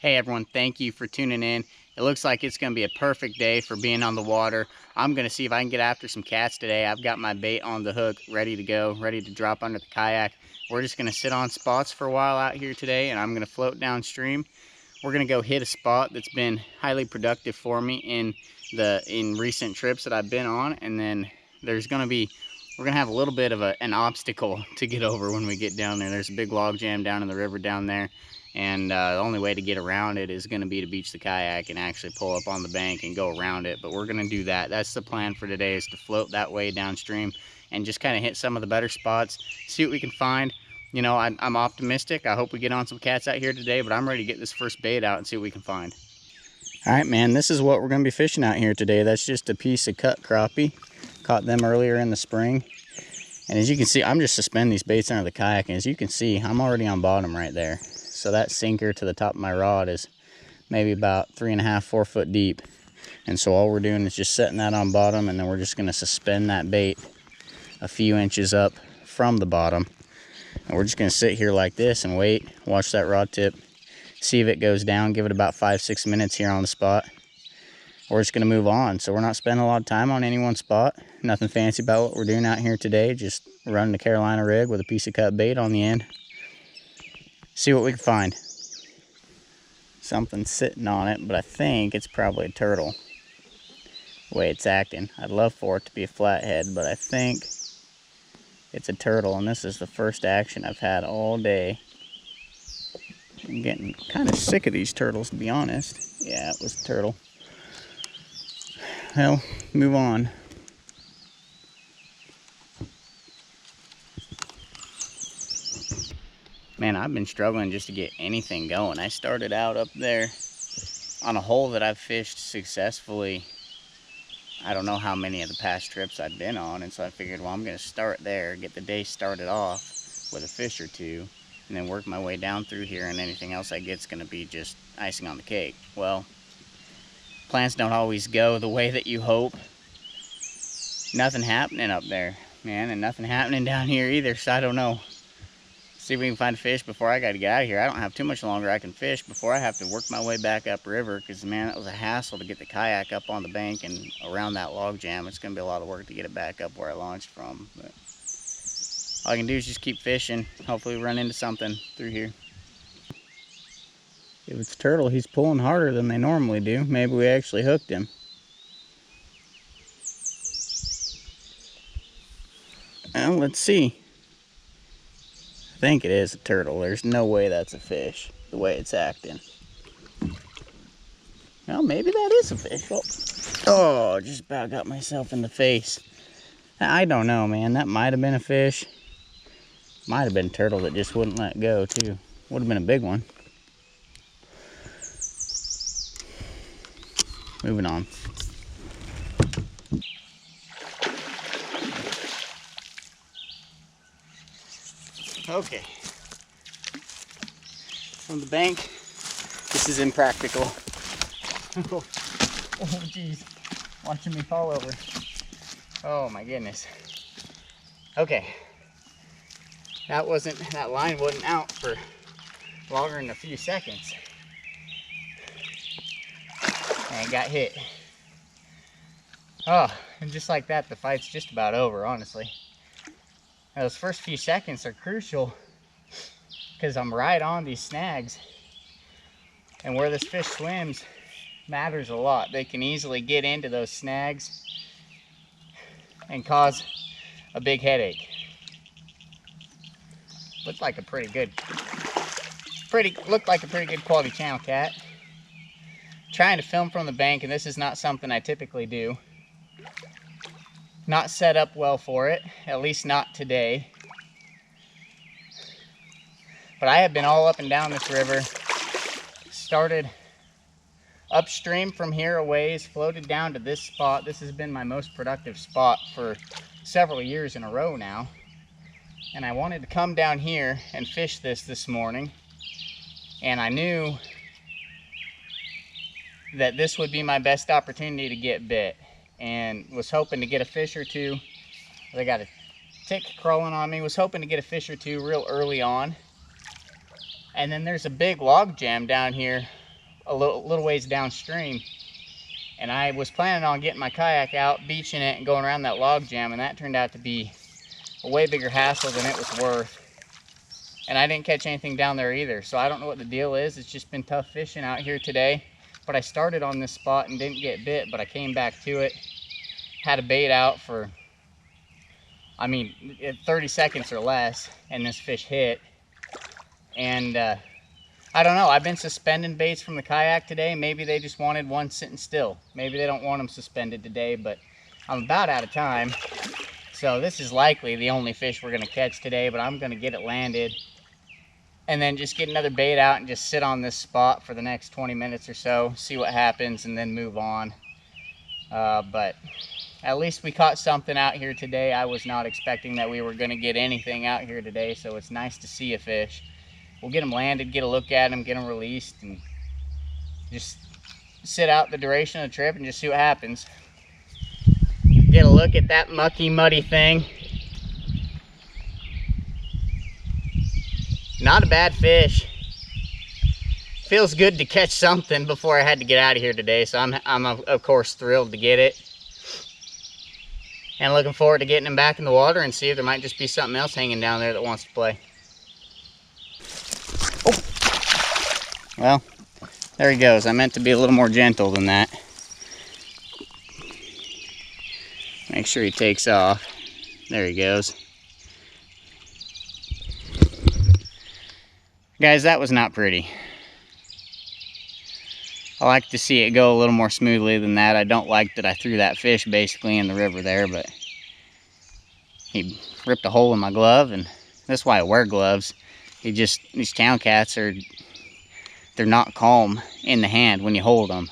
Hey everyone, thank you for tuning in. It looks like it's going to be a perfect day for being on the water. I'm going to see if I can get after some cats today. I've got my bait on the hook, ready to go, ready to drop under the kayak. We're just going to sit on spots for a while out here today, and I'm going to float downstream. We're going to go hit a spot that's been highly productive for me in recent trips that I've been on, and then we're going to have a little bit of an obstacle to get over when we get down there. There's a big log jam down in the river down there, and the only way to get around it is going to be to beach the kayak and actually pull up on the bank and go around it. But we're going to do that. That's the plan for today, is to float that way downstream and just kind of hit some of the better spots, see what we can find. You know, I'm optimistic. I hope we get on some cats out here today, but I'm ready to get this first bait out and see what we can find. All right, man, this is what we're going to be fishing out here today. That's just a piece of cut crappie. Caught them earlier in the spring. And as you can see, I'm just suspending these baits under the kayak, and as you can see, I'm already on bottom right there. So that sinker to the top of my rod is maybe about 3.5, 4 foot deep. And so all we're doing is just setting that on bottom, and then we're just going to suspend that bait a few inches up from the bottom. And we're just going to sit here like this and wait, watch that rod tip, see if it goes down, give it about 5-6 minutes here on the spot. We're just going to move on. So we're not spending a lot of time on any one spot. Nothing fancy about what we're doing out here today. Just running the Carolina rig with a piece of cut bait on the end. See what we can find. Something sitting on it, but I think it's probably a turtle, the way it's acting. I'd love for it to be a flathead, but I think it's a turtle, and this is the first action I've had all day. I'm getting kind of sick of these turtles, to be honest. Yeah, it was a turtle. Well, move on. Man, I've been struggling just to get anything going. I started out up there on a hole that I've fished successfully. I don't know how many of the past trips I've been on, and so I figured, well, I'm going to start there, get the day started off with a fish or two, and then work my way down through here, and anything else I get's going to be just icing on the cake. Well, plans don't always go the way that you hope. Nothing happening up there, man, and nothing happening down here either, so I don't know. See if we can find a fish before I got to get out of here. I don't have too much longer I can fish before I have to work my way back upriver, because, man, it was a hassle to get the kayak up on the bank and around that log jam. It's going to be a lot of work to get it back up where I launched from. But all I can do is just keep fishing. Hopefully we run into something through here. If it's a turtle, he's pulling harder than they normally do. Maybe we actually hooked him. Well, let's see. I think it is a turtle. There's no way that's a fish, the way it's acting. Well, maybe that is a fish. Oh, just about got myself in the face. I don't know, man. That might have been a fish. Might have been a turtle that just wouldn't let go, too. Would have been a big one. Moving on. Okay. From the bank, this is impractical. Oh, geez. Watching me fall over. Oh, my goodness. Okay. That line wasn't out for longer than a few seconds. And got hit. Oh, and just like that, the fight's just about over, honestly. Now, those first few seconds are crucial because I'm right on these snags. And where this fish swims matters a lot. They can easily get into those snags and cause a big headache. Looked like a pretty good quality channel cat. Trying to film from the bank, and this is not something I typically do. Not set up well for it, at least not today. But I have been all up and down this river. Started upstream from here a ways, floated down to this spot. This has been my most productive spot for several years in a row now. And I wanted to come down here and fish this morning. And I knew that this would be my best opportunity to get bit, and was hoping to get a fish or two. I got a tick crawling on me. Was hoping to get a fish or two real early on. And then there's a big log jam down here a little ways downstream, and I was planning on getting my kayak out, beaching it, and going around that log jam, and that turned out to be a way bigger hassle than it was worth. And I didn't catch anything down there either, so I don't know what the deal is. It's just been tough fishing out here today. But I started on this spot and didn't get bit, but I came back to it, had a bait out for, I mean, 30 seconds or less, and this fish hit. And I don't know, I've been suspending baits from the kayak today. Maybe they just wanted one sitting still. Maybe they don't want them suspended today, but I'm about out of time. So this is likely the only fish we're gonna catch today, but I'm gonna get it landed and then just get another bait out and just sit on this spot for the next 20 minutes or so, see what happens, and then move on. But at least we caught something out here today. I was not expecting that we were gonna get anything out here today, so it's nice to see a fish. We'll get them landed, get a look at them, get them released, and just sit out the duration of the trip and just see what happens. Get a look at that mucky, muddy thing. Not a bad fish. Feels good to catch something before I had to get out of here today, so I'm of course thrilled to get it. And looking forward to getting him back in the water and see if there might just be something else hanging down there that wants to play. Oh. Well, there he goes. I meant to be a little more gentle than that. Make sure he takes off. There he goes. Guys, that was not pretty. I like to see it go a little more smoothly than that. I don't like that I threw that fish basically in the river there, but he ripped a hole in my glove, and that's why I wear gloves. These town cats they're not calm in the hand when you hold them.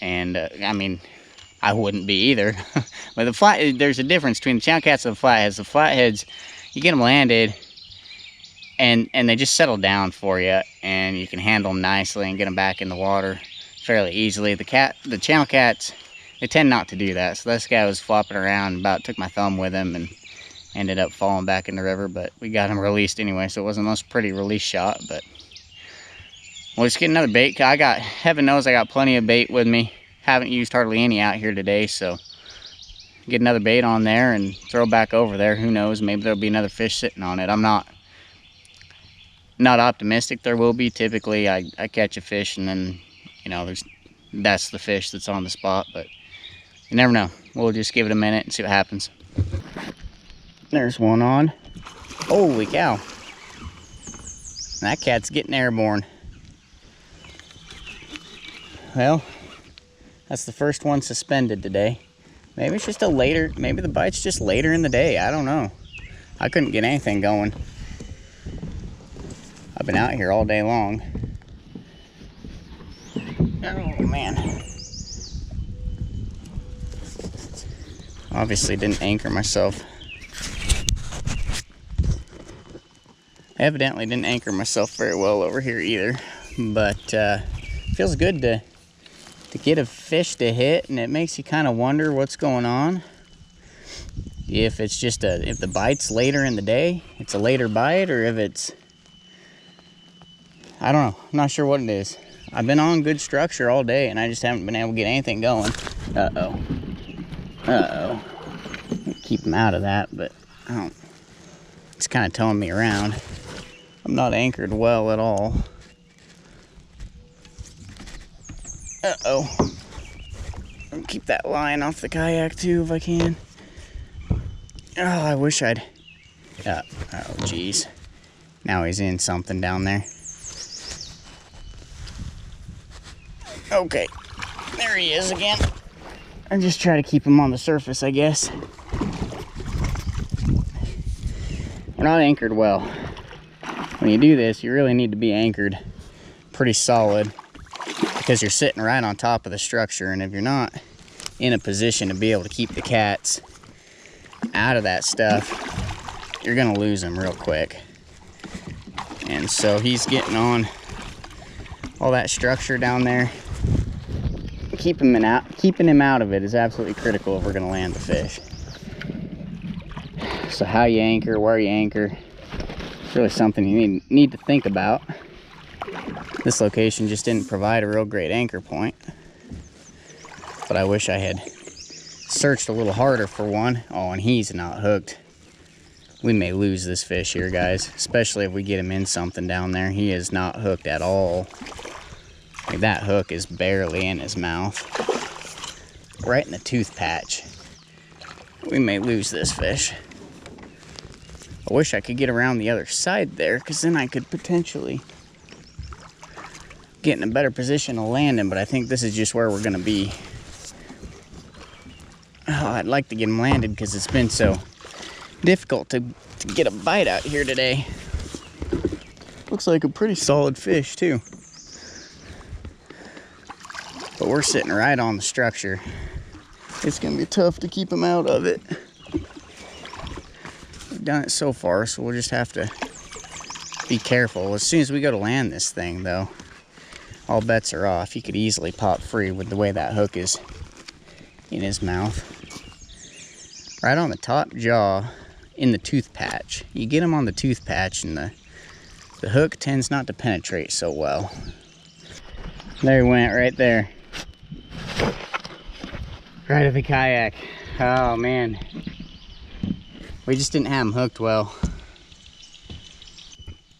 And I mean, I wouldn't be either. But there's a difference between the town cats and the flatheads. The flatheads, you get them landed, and they just settle down for you, and you can handle them nicely and get them back in the water fairly easily. The channel cats, they tend not to do that. So this guy was flopping around, about took my thumb with him and ended up falling back in the river, but we got him released anyway, so it wasn't the most pretty release shot. But we'll just get another bait. Heaven knows I got plenty of bait with me. Haven't used hardly any out here today, so get another bait on there and throw back over there. Who knows, maybe there'll be another fish sitting on it. I'm not optimistic there will be. Typically I catch a fish and then, you know, that's the fish that's on the spot, but you never know. We'll just give it a minute and see what happens. There's one on. Holy cow, that cat's getting airborne. Well, that's the first one suspended today. Maybe it's just maybe the bite's just later in the day. I don't know. I couldn't get anything going. I've been out here all day long. Oh man. Obviously didn't anchor myself. Evidently didn't anchor myself very well over here either. But feels good to get a fish to hit, and it makes you kind of wonder what's going on. If it's just if the bite's later in the day, it's a later bite, or if it's, I don't know. I'm not sure what it is. I've been on good structure all day, and I just haven't been able to get anything going. Uh-oh. Uh-oh. Keep them out of that, but I don't. It's kind of towing me around. I'm not anchored well at all. Uh-oh. I'll keep that line off the kayak too if I can. Oh, I wish I'd... oh, geez. Now he's in something down there. Okay. There he is again. I just try to keep him on the surface, I guess. We're not anchored well. When you do this, you really need to be anchored pretty solid, because you're sitting right on top of the structure, and if you're not in a position to be able to keep the cats out of that stuff, you're gonna lose them real quick. And so he's getting on all that structure down there. Keeping him out of it is absolutely critical if we're gonna land the fish. So how you anchor, where you anchor, it's really something you need to think about. This location just didn't provide a real great anchor point, but I wish I had searched a little harder for one. Oh, and he's not hooked. We may lose this fish here, guys, especially if we get him in something down there. He is not hooked at all. Like, that hook is barely in his mouth. Right in the tooth patch. We may lose this fish. I wish I could get around the other side there, because then I could potentially get in a better position to land him, but I think this is just where we're going to be. Oh, I'd like to get him landed because it's been so difficult to get a bite out here today. Looks like a pretty solid fish too. But we're sitting right on the structure. It's gonna be tough to keep him out of it. We've done it so far, so we'll just have to be careful. As soon as we go to land this thing though, all bets are off. He could easily pop free with the way that hook is in his mouth. Right on the top jaw, in the tooth patch. You get him on the tooth patch and the hook tends not to penetrate so well. There he went, right there. Right at the kayak. Oh man. We just didn't have him hooked well.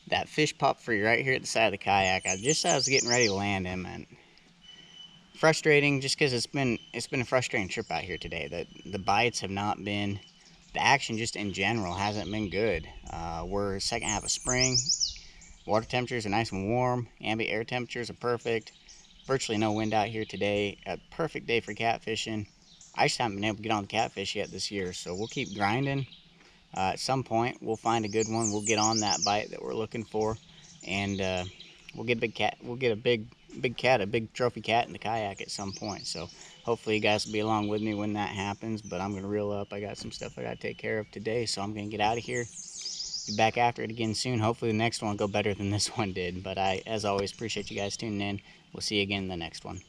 That fish popped free right here at the side of the kayak. I was getting ready to land him, and frustrating just because it's been a frustrating trip out here today. The bites have not been, the action just in general hasn't been good. We're second half of spring. Water temperatures are nice and warm. Ambient air temperatures are perfect. Virtually no wind out here today. A perfect day for catfishing. I just haven't been able to get on the catfish yet this year, so we'll keep grinding. At some point, we'll find a good one. We'll get on that bite that we're looking for, and we'll get a big cat. We'll get a big cat, a big trophy cat in the kayak at some point. So hopefully you guys will be along with me when that happens. But I'm gonna reel up. I got some stuff I gotta take care of today, so I'm gonna get out of here. Be back after it again soon. Hopefully the next one will go better than this one did. But as always, appreciate you guys tuning in. We'll see you again in the next one.